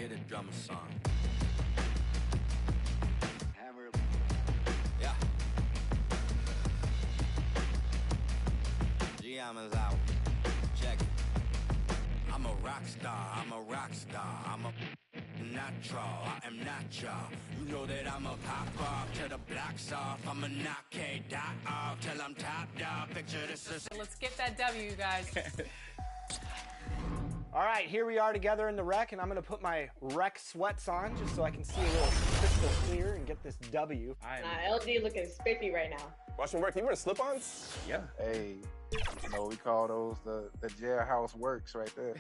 get a drummer song. Hammer. Yeah. Giamma's out. Check it. I'm a rock star. I'm a rock star. I'm a natural. I am natural. You know that I'm a pop off till the block's off. I'm a knock K-dot off till I'm top dog. Picture this. Let's get that W, you guys. All right, here we are together in the rec, and I'm going to put my rec sweats on just so I can see a little crystal clear and get this W. LG looking spiffy right now. Watching work, you wearing slip-ons? Yeah. Hey, you know, we call those the jailhouse works right there.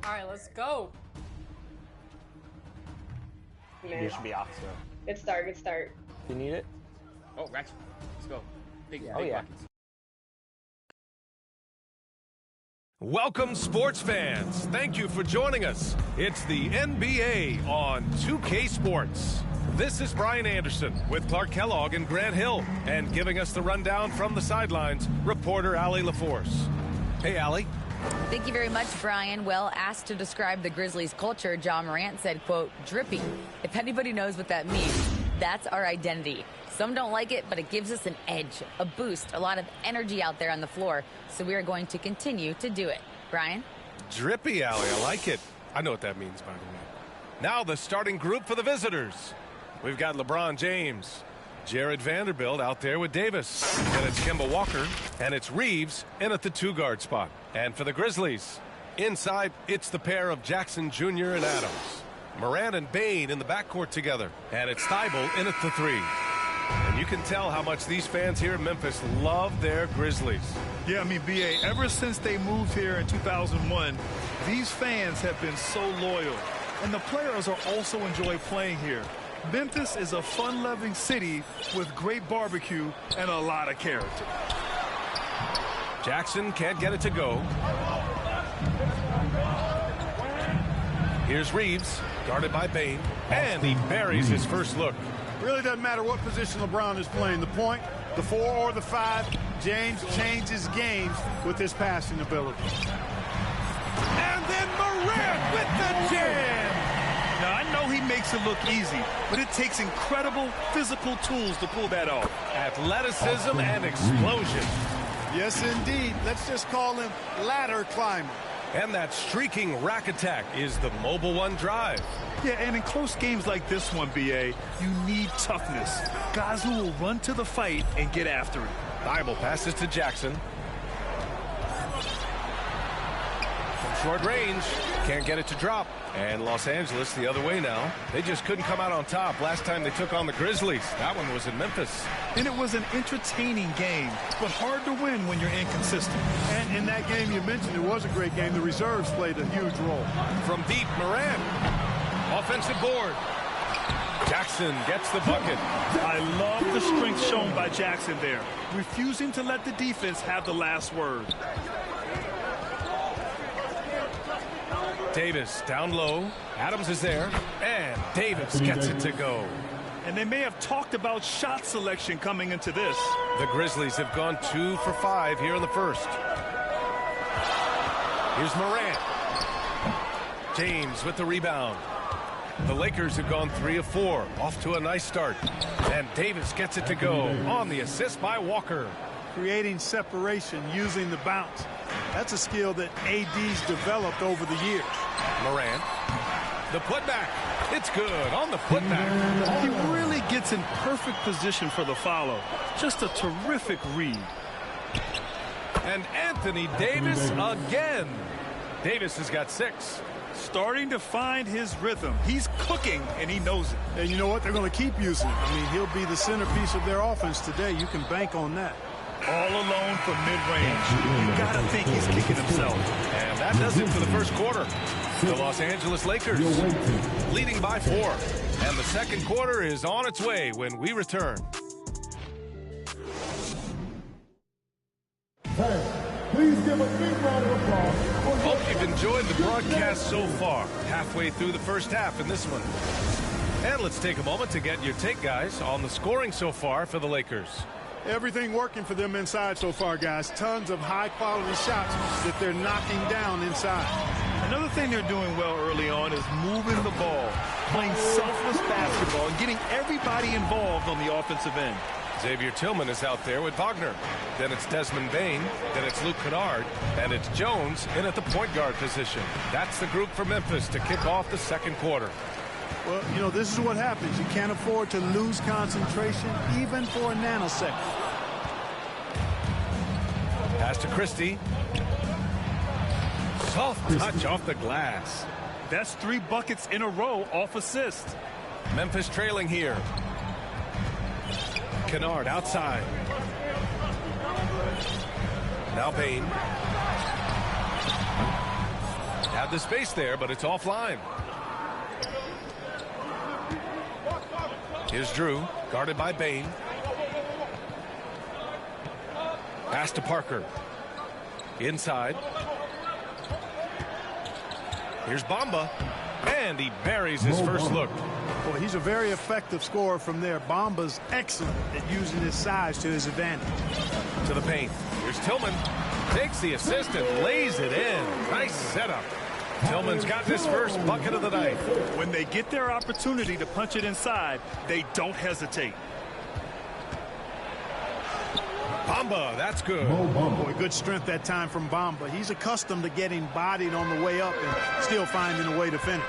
All right, let's go. You should be off, so. Good start, good start. You need it? Oh, Ratchet. Let's go. Big Oh, yeah. buckets. Welcome, sports fans. Thank you for joining us. It's the NBA on 2K Sports. This is Brian Anderson with Clark Kellogg and Grant Hill. And giving us the rundown from the sidelines, reporter Allie LaForce. Hey, Allie. Thank you very much, Brian. Well, asked to describe the Grizzlies' culture, Ja Morant said, quote, drippy. If anybody knows what that means, that's our identity. Some don't like it, but it gives us an edge, a boost, a lot of energy out there on the floor. So we are going to continue to do it. Brian? Drippy, Allie. I like it. I know what that means, by the way. Now the starting group for the visitors. We've got LeBron James, Jared Vanderbilt out there with Davis. And it's Kemba Walker. And it's Reeves in at the two-guard spot. And for the Grizzlies, inside, it's the pair of Jackson Jr. and Adams. Morant and Bane in the backcourt together. And it's Thibault in at the three. And you can tell how much these fans here in Memphis love their Grizzlies. Yeah, I mean, B.A., ever since they moved here in 2001, these fans have been so loyal. And the players are also enjoy playing here. Memphis is a fun-loving city with great barbecue and a lot of character. Jackson can't get it to go. Here's Reeves, guarded by Bane, and he buries his first look. Really doesn't matter what position LeBron is playing, the point, the 4 or the 5, James changes games with his passing ability. And then Morant with the jam! Now, I know he makes it look easy, but it takes incredible physical tools to pull that off. Athleticism and explosion. Yes, indeed. Let's just call him ladder climber. And that streaking rack attack is the Mobile One drive. Yeah, and in close games like this one, B.A., you need toughness. Guys who will run to the fight and get after it. Thibault passes to Jackson. From short range, can't get it to drop. And Los Angeles the other way now. They just couldn't come out on top last time they took on the Grizzlies. That one was in Memphis. And it was an entertaining game, but hard to win when you're inconsistent. And in that game you mentioned, it was a great game. The reserves played a huge role. From deep, Morant. Offensive board. Jackson gets the bucket. I love the strength shown by Jackson there, refusing to let the defense have the last word. Davis down low. Adams is there. And Davis gets it to go. And they may have talked about shot selection coming into this. The Grizzlies have gone 2 for 5 here in the first. Here's Morant. James with the rebound. The Lakers have gone 3 of 4. Off to a nice start. And Davis gets it to go on the assist by Walker. Creating separation using the bounce. That's a skill that AD's developed over the years. Morant. The putback. It's good on the putback. He really gets in perfect position for the follow. Just a terrific read. And Anthony Davis again. Davis has got 6. Starting to find his rhythm. He's cooking, and he knows it. And you know what? They're going to keep using him. I mean, he'll be the centerpiece of their offense today. You can bank on that. All alone from mid-range. You got to think he's kicking himself. And that does it for the first quarter. The Los Angeles Lakers leading by 4. And the second quarter is on its way when we return. Please give a big round of applause. Hope you've enjoyed the broadcast so far. Halfway through the first half in this one. And let's take a moment to get your take, guys, on the scoring so far for the Lakers. Everything working for them inside so far, guys. Tons of high-quality shots that they're knocking down inside. Another thing they're doing well early on is moving the ball, playing selfless basketball, and getting everybody involved on the offensive end. Xavier Tillman is out there with Wagner. Then it's Desmond Bain. Then it's Luke Kennard. And it's Jones in at the point guard position. That's the group for Memphis to kick off the second quarter. Well, you know, this is what happens. You can't afford to lose concentration even for a nanosecond. Pass to Christie. Soft touch off the glass. That's 3 buckets in a row off assist. Memphis trailing here. Kennard outside. Now Bain. Had the space there, but it's offline. Here's Drew, guarded by Bain. Pass to Parker. Inside. Here's Bamba. And he buries his first look. Boy, he's a very effective scorer from there. Bamba's excellent at using his size to his advantage. To the paint. Here's Tillman. Takes the assist and lays it in. Nice setup. Tillman's got this first bucket of the night. When they get their opportunity to punch it inside, they don't hesitate. Bamba, that's good. Boy, good strength that time from Bamba. He's accustomed to getting bodied on the way up and still finding a way to finish.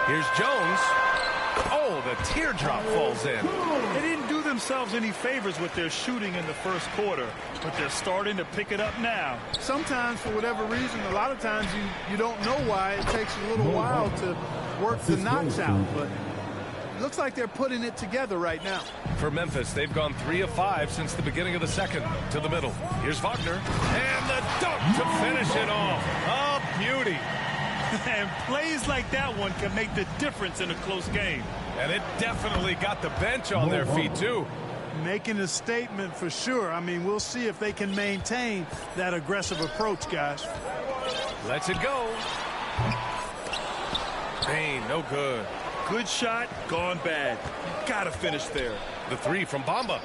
Here's Jones. Oh, the teardrop falls in. They didn't do themselves any favors with their shooting in the first quarter, but they're starting to pick it up now. Sometimes, for whatever reason, a lot of times you don't know why. It takes a little while to work the knocks out, but it looks like they're putting it together right now. For Memphis, they've gone 3 of 5 since the beginning of the second. To the middle. Here's Wagner. And the dunk to finish it off. A beauty. And plays like that one can make the difference in a close game. And it definitely got the bench on their feet, too. Making a statement for sure. I mean, we'll see if they can maintain that aggressive approach, guys. Lets it go. Bain, no good. Good shot, gone bad. Gotta finish there. The 3 from Bamba.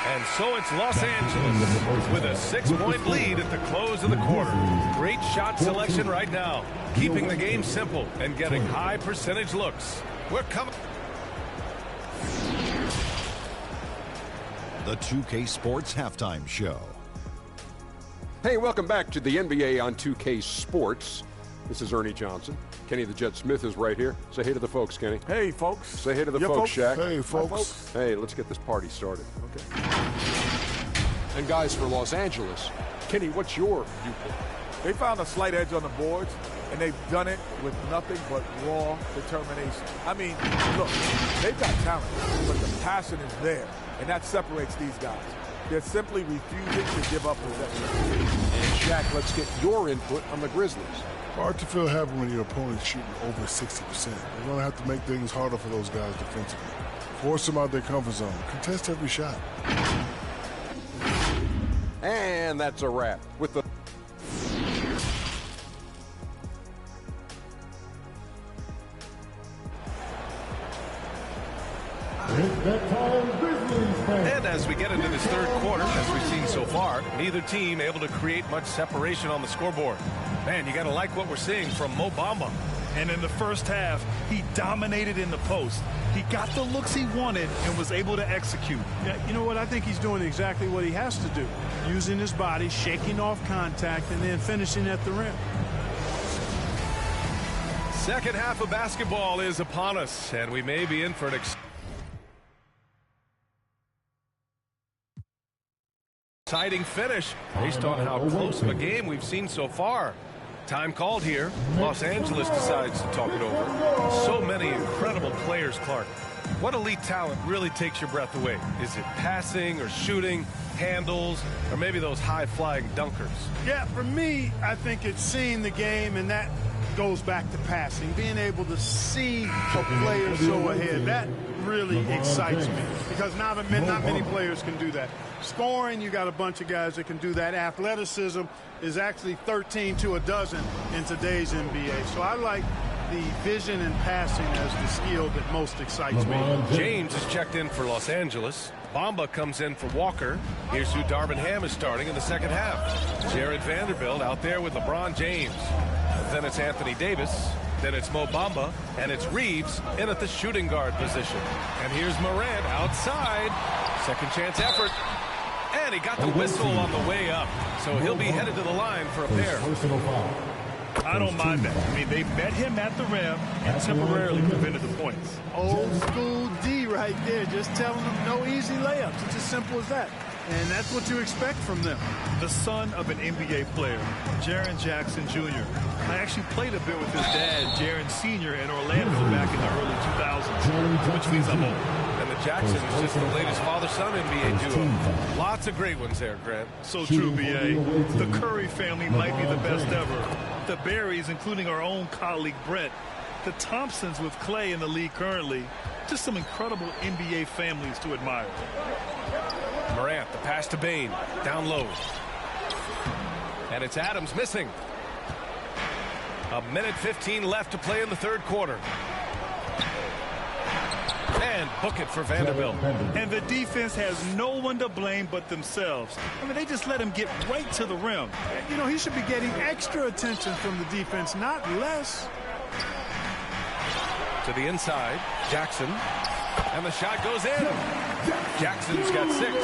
And so it's Los Angeles with a 6-point lead at the close of the quarter. Great shot selection right now, keeping the game simple and getting high percentage looks. We're coming. The 2K Sports Halftime Show. Hey, welcome back to the NBA on 2K Sports. This is Ernie Johnson. Kenny the Jet Smith is right here. Say hey to the folks, Kenny. Hey, folks. Say hey to the folks, Shaq. Hey, folks. Hey, let's get this party started. Okay. And guys, for Los Angeles, Kenny, what's your viewpoint? They found a slight edge on the boards, and they've done it with nothing but raw determination. I mean, look, they've got talent, but the passion is there, and that separates these guys. They're simply refusing to give up possession. And Shaq, let's get your input on the Grizzlies. Hard to feel happy when your opponent's shooting over 60%. They're going to have to make things harder for those guys defensively. Force them out their comfort zone. Contest every shot. And that's a wrap with the And as we get into this third quarter, as we've seen so far, neither team able to create much separation on the scoreboard. Man, you got to like what we're seeing from Mo Bamba. And in the first half, he dominated in the post. He got the looks he wanted and was able to execute. Yeah, you know what? I think he's doing exactly what he has to do. Using his body, shaking off contact, and then finishing at the rim. Second half of basketball is upon us, and we may be in for an exciting finish based on how close of a game we've seen so far. Time called here. Los Angeles decides to talk it over. So many incredible players, Clark. What elite talent really takes your breath away? Is it passing or shooting, handles, or maybe those high-flying dunkers? Yeah, for me, I think it's seeing the game, and that goes back to passing. Being able to see a player so ahead, that really excites me because not many players can do that. Scoring, you got a bunch of guys that can do that. Athleticism is actually 13 to a dozen in today's NBA. So I like the vision and passing as the skill that most excites me. James is checked in for Los Angeles. Bamba comes in for Walker. Here's who Darvin Ham is starting in the second half. Jared Vanderbilt out there with LeBron James. Then it's Anthony Davis. Then it's Mo Bamba. And it's Reeves in at the shooting guard position. And here's Morant outside. Second chance effort. And he got the whistle on the way up. So he'll be headed to the line for a pair. I don't mind that. I mean, they met him at the rim and temporarily prevented the points. Old school D right there, just telling them no easy layups. It's as simple as that. And that's what you expect from them. The son of an NBA player, Jaren Jackson Jr. I actually played a bit with his dad, Jaren Sr. in Orlando back in the early 2000s, which means I'm old. And the Jackson is just the latest father-son NBA duo. Lots of great ones there, Grant. So true, B.A. The Curry family might be the best ever. The Berries, including our own colleague Brent. The Thompsons with Clay in the league currently. Just some incredible NBA families to admire. Morant, the pass to Bane. Down low. And it's Adams missing. A minute 15 left to play in the third quarter. And book it for Vanderbilt. And the defense has no one to blame but themselves. I mean, they just let him get right to the rim. You know, he should be getting extra attention from the defense, not less. To the inside, Jackson. And the shot goes in. Jackson's got 6.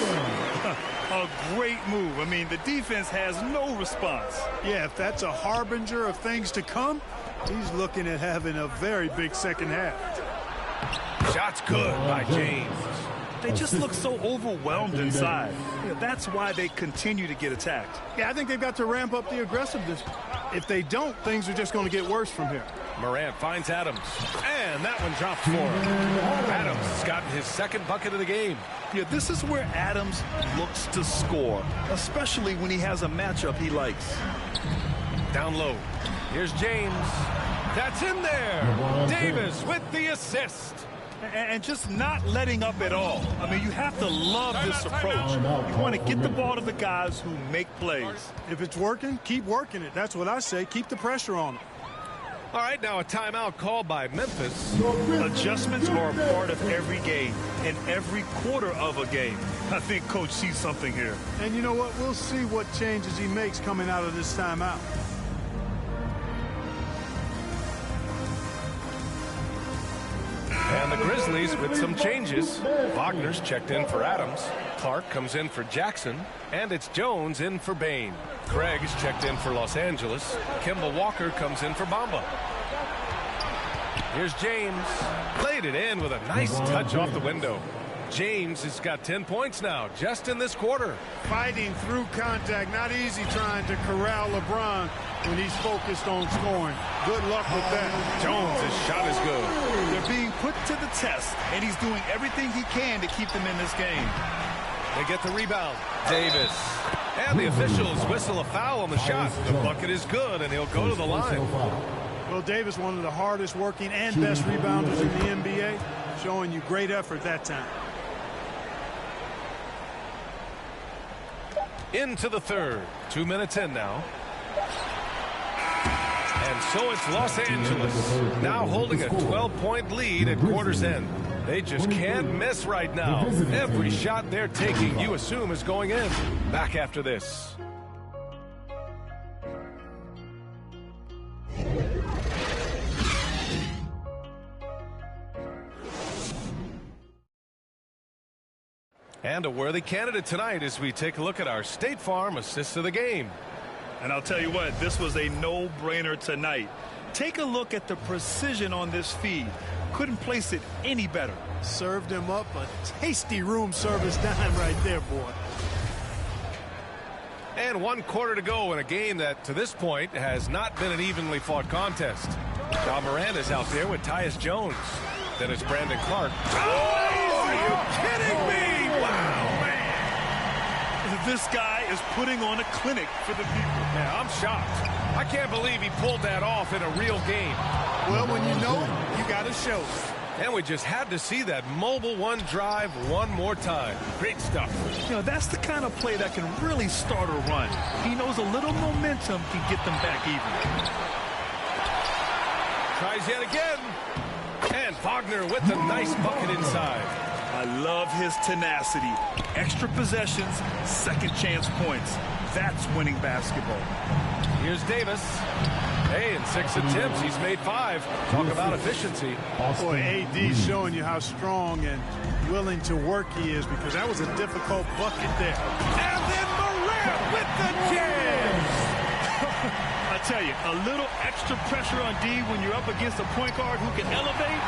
A great move. I mean, the defense has no response. Yeah, if that's a harbinger of things to come, he's looking at having a very big second half. Shot's good by James. They just look so overwhelmed inside. That's why they continue to get attacked. Yeah, I think they've got to ramp up the aggressiveness. If they don't, things are just going to get worse from here. Morant finds Adams. And that one dropped for him. Adams has gotten his second bucket of the game. Yeah, this is where Adams looks to score, especially when he has a matchup he likes. Down low. Here's James. That's in there. Davis with the assist. And just not letting up at all. I mean, you have to love this approach. You want to get the ball to the guys who make plays. If it's working, keep working it. That's what I say. Keep the pressure on them. All right, now a timeout called by Memphis. Adjustments are a part of every game and every quarter of a game. I think Coach sees something here. And you know what? We'll see what changes he makes coming out of this timeout. And the Grizzlies with some changes. Wagner's checked in for Adams. Clark comes in for Jackson. And it's Jones in for Bane. Craig is checked in for Los Angeles. Kemba Walker comes in for Bamba. Here's James. Played it in with a nice touch off the window. James has got 10 points now, just in this quarter. Fighting through contact. Not easy trying to corral LeBron when he's focused on scoring. Good luck with that. Jones' shot is good. They're being put to the test, and he's doing everything he can to keep them in this game. They get the rebound. Davis. And the officials whistle a foul on the shot. The bucket is good, and he'll go to the line. Well, Davis, one of the hardest working and best rebounders in the NBA, showing you great effort that time. Into the third. 2 minutes in now. And so it's Los Angeles, now holding a 12-point lead at quarter's end. They just can't miss right now. Every shot they're taking, you assume, is going in. Back after this. And a worthy candidate tonight as we take a look at our State Farm assist of the game. And I'll tell you what, this was a no-brainer tonight. Take a look at the precision on this feed. Couldn't place it any better. Served him up a tasty room service dime right there, boy. And 1 quarter to go in a game that, to this point, has not been an evenly fought contest. Ja Morant is out there with Tyus Jones. Then it's Brandon Clark. Oh, are you kidding me? Wow, man. This guy is putting on a clinic for the people. Yeah, I'm shocked. I can't believe he pulled that off in a real game. Well, when you know it, you got to show it. And we just had to see that mobile one drive one more time. Great stuff. You know, that's the kind of play that can really start a run. He knows a little momentum can get them back even. Tries yet again. And Wagner with the nice bucket inside. I love his tenacity. Extra possessions, second chance points. That's winning basketball. Here's Davis. Hey, in 6 attempts, he's made 5. Talk about efficiency. Boy, AD's showing you how strong and willing to work he is, because that was a difficult bucket there. And then Morant with the jams. I tell you, a little extra pressure on D when you're up against a point guard who can elevate.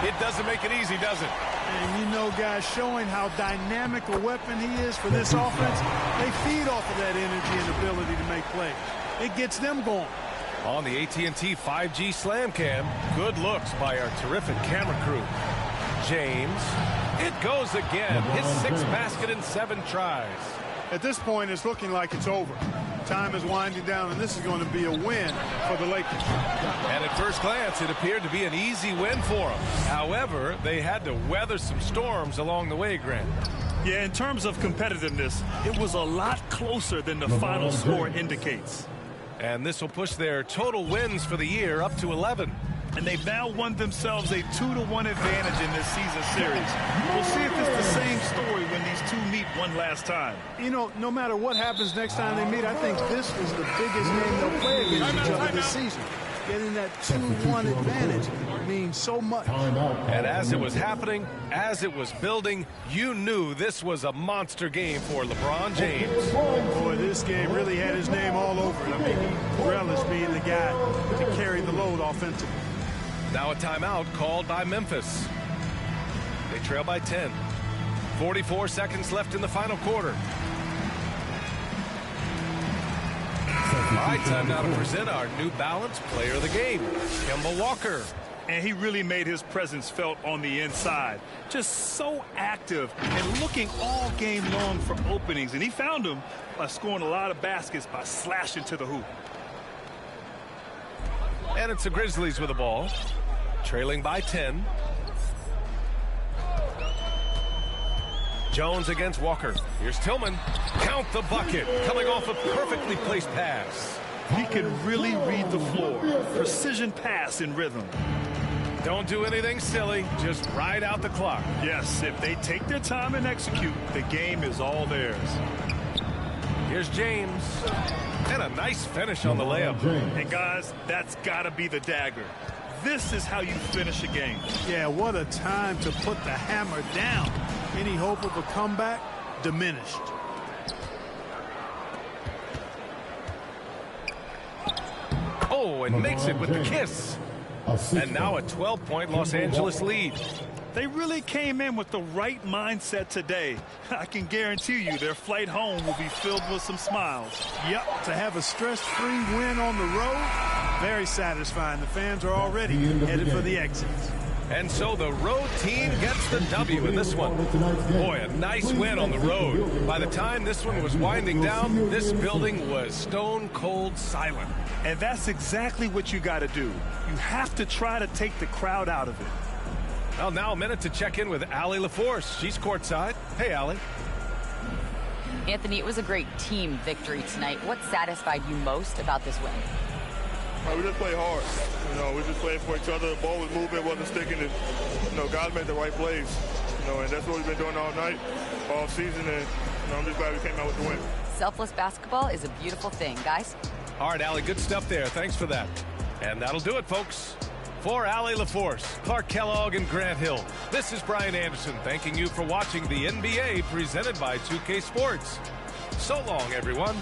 It doesn't make it easy, does it? And you know, guys, showing how dynamic a weapon he is for this offense, they feed off of that energy and ability to make plays. It gets them going. On the AT&T 5G Slam Cam, good looks by our terrific camera crew. James, it goes again. His 6th basket in 7 tries. At this point, it's looking like it's over. Time is winding down, and this is going to be a win for the Lakers. And at first glance, it appeared to be an easy win for them. However, they had to weather some storms along the way, Grant. Yeah, in terms of competitiveness, it was a lot closer than the final score indicates. And this will push their total wins for the year up to 11. And they've now won themselves a 2-1 advantage in this season series. We'll see if it's the same story when these two meet one last time. You know, no matter what happens next time they meet, I think this is the biggest game they'll play against each other this season. Getting that 2-1 advantage means so much. And as it was happening, as it was building, you knew this was a monster game for LeBron James. Boy, this game really had his name all over it. I mean, he relished being the guy to carry the load offensively. Now a timeout called by Memphis. They trail by 10. 44 seconds left in the final quarter. All right, time now to present our New Balance Player of the Game, Kemba Walker. And he really made his presence felt on the inside. Just so active and looking all game long for openings. And he found them by scoring a lot of baskets by slashing to the hoop. And it's the Grizzlies with the ball, trailing by 10. Jones against Walker. Here's Tillman. Count the bucket. Coming off a perfectly placed pass. He can really read the floor. Precision pass in rhythm. Don't do anything silly. Just ride out the clock. Yes, if they take their time and execute, the game is all theirs. Here's James. And a nice finish on the layup. And guys, that's got to be the dagger. This is how you finish a game. Yeah, what a time to put the hammer down. Any hope of a comeback diminished. Oh, and makes it with the kiss. And now a 12-point Los Angeles lead. They really came in with the right mindset today. I can guarantee you their flight home will be filled with some smiles. Yep, to have a stress-free win on the road, very satisfying. The fans are already headed for the exits. And so the road team gets the W in this one. Boy, a nice win on the road. By the time this one was winding down, this building was stone cold silent. And that's exactly what you got to do. You have to try to take the crowd out of it. Well, now a minute to check in with Allie LaForce. She's courtside. Hey, Allie. Anthony, it was a great team victory tonight. What satisfied you most about this win? We just played hard. You know, we just played for each other. The ball was moving, wasn't sticking. And, you know, guys made the right plays. You know, and that's what we've been doing all night, all season. And, you know, I'm just glad we came out with the win. Selfless basketball is a beautiful thing, guys. All right, Allie, good stuff there. Thanks for that. And that'll do it, folks. For Allie LaForce, Clark Kellogg, and Grant Hill, this is Brian Anderson thanking you for watching the NBA presented by 2K Sports. So long, everyone.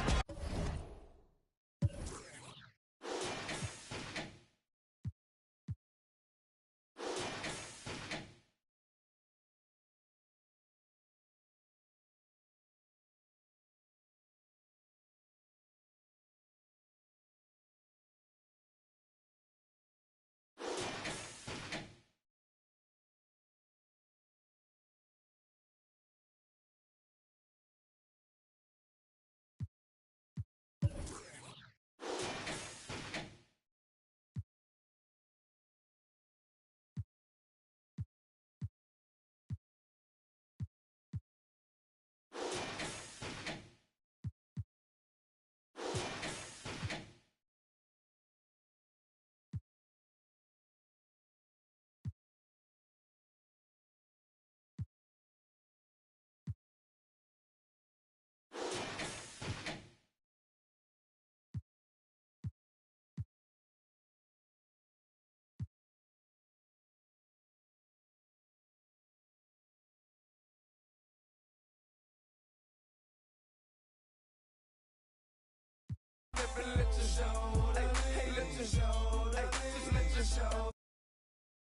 step and let your shoulder lean. Hey, let your shoulder lean. Just let your shoulder